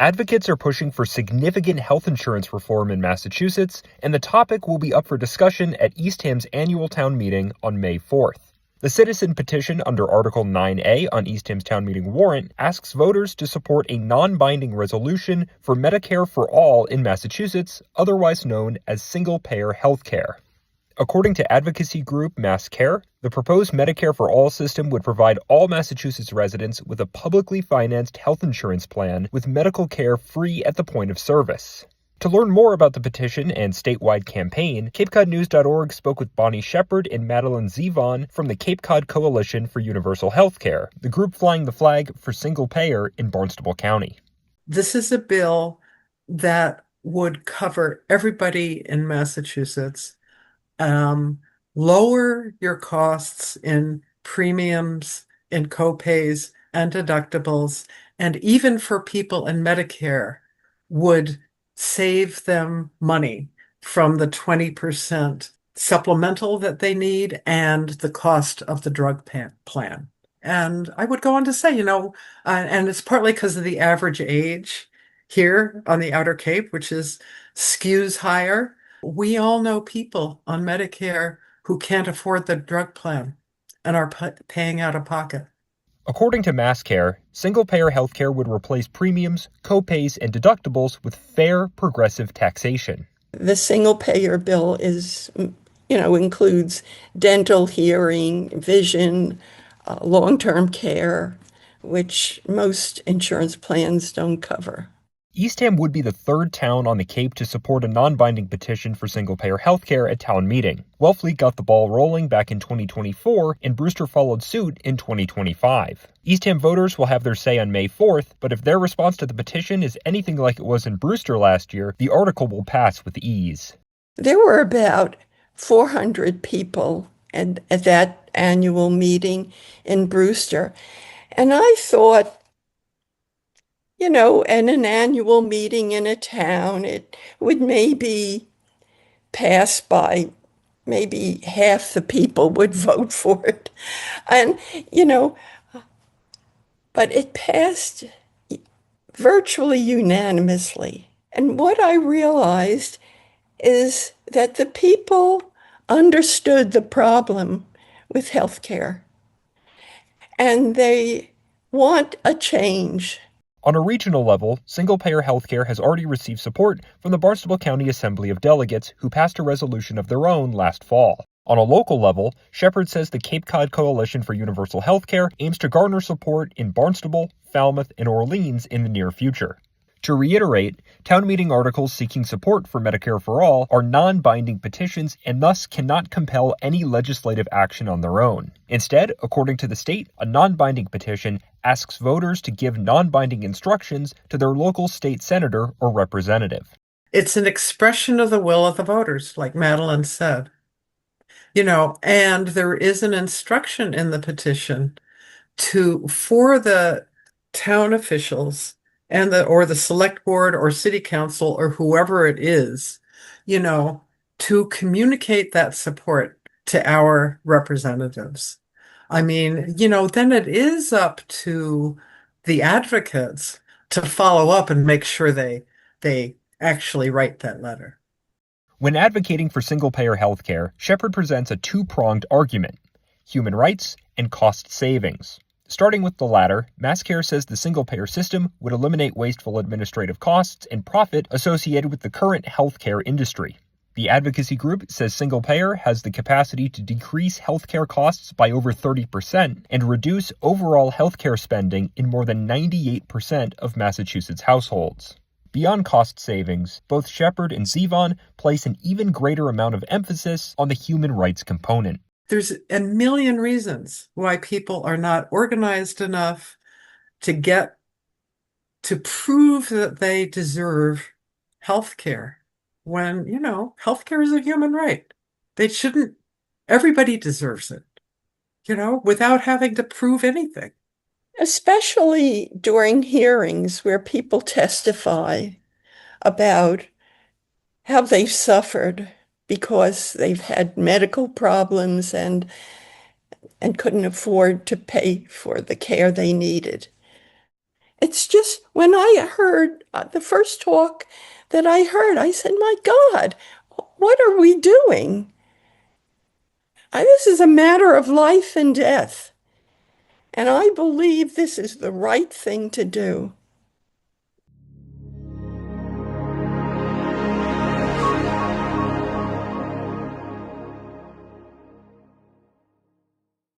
Advocates are pushing for significant health insurance reform in Massachusetts, and the topic will be up for discussion at Eastham's annual town meeting on May 4th. The citizen petition under Article 9A on Eastham's town meeting warrant asks voters to support a non-binding resolution for Medicare for all in Massachusetts, otherwise known as single-payer health care. According to advocacy group MassCare, the proposed Medicare for All system would provide all Massachusetts residents with a publicly financed health insurance plan with medical care free at the point of service. To learn more about the petition and statewide campaign, CapeCodNews.org spoke with Bonnie Shepard and Madeline Zevon from the Cape Cod Coalition for Universal Healthcare, the group flying the flag for single payer in Barnstable County. This is a bill that would cover everybody in Massachusetts. Lower your costs in premiums, in copays and deductibles, and even for people in Medicare would save them money from the 20% supplemental that they need and the cost of the drug plan. And I would go on to say, and it's partly because of the average age here on the Outer Cape, which skews higher. We all know people on Medicare who can't afford the drug plan and are paying out of pocket. According to MassCare, single-payer healthcare would replace premiums, copays, and deductibles with fair, progressive taxation. The single-payer bill includes dental, hearing, vision, long-term care, which most insurance plans don't cover. Eastham would be the third town on the Cape to support a non-binding petition for single-payer healthcare at town meeting. Wellfleet got the ball rolling back in 2024, and Brewster followed suit in 2025. Eastham voters will have their say on May 4th, but if their response to the petition is anything like it was in Brewster last year, the article will pass with ease. There were about 400 people at that annual meeting in Brewster, and I thought, in an annual meeting in a town, it would maybe pass by, maybe half the people would vote for it. And, but it passed virtually unanimously. And what I realized is that the people understood the problem with healthcare, and they want a change. On a regional level, single-payer healthcare has already received support from the Barnstable County Assembly of Delegates, who passed a resolution of their own last fall. On a local level, Shepard says the Cape Cod Coalition for Universal Healthcare aims to garner support in Barnstable, Falmouth, and Orleans in the near future. To reiterate, town meeting articles seeking support for Medicare for All are non-binding petitions and thus cannot compel any legislative action on their own. Instead, according to the state, a non-binding petition asks voters to give non-binding instructions to their local state senator or representative. It's an expression of the will of the voters, like Madeline said. And there is an instruction in the petition for the town officials or the select board or city council or whoever it is, to communicate that support to our representatives. I mean, then it is up to the advocates to follow up and make sure they actually write that letter. When advocating for single-payer healthcare, Shepard presents a two-pronged argument: human rights and cost savings. Starting with the latter, MassCare says the single-payer system would eliminate wasteful administrative costs and profit associated with the current healthcare industry. The advocacy group says single-payer has the capacity to decrease healthcare costs by over 30% and reduce overall healthcare spending in more than 98% of Massachusetts households. Beyond cost savings, both Shepard and Zevon place an even greater amount of emphasis on the human rights component. There's a million reasons why people are not organized enough to prove that they deserve health care when, health care is a human right. Everybody deserves it, without having to prove anything. Especially during hearings where people testify about how they've suffered because they've had medical problems and couldn't afford to pay for the care they needed. It's just when I heard the first talk that I heard, I said, my God, what are we doing? This is a matter of life and death. And I believe this is the right thing to do.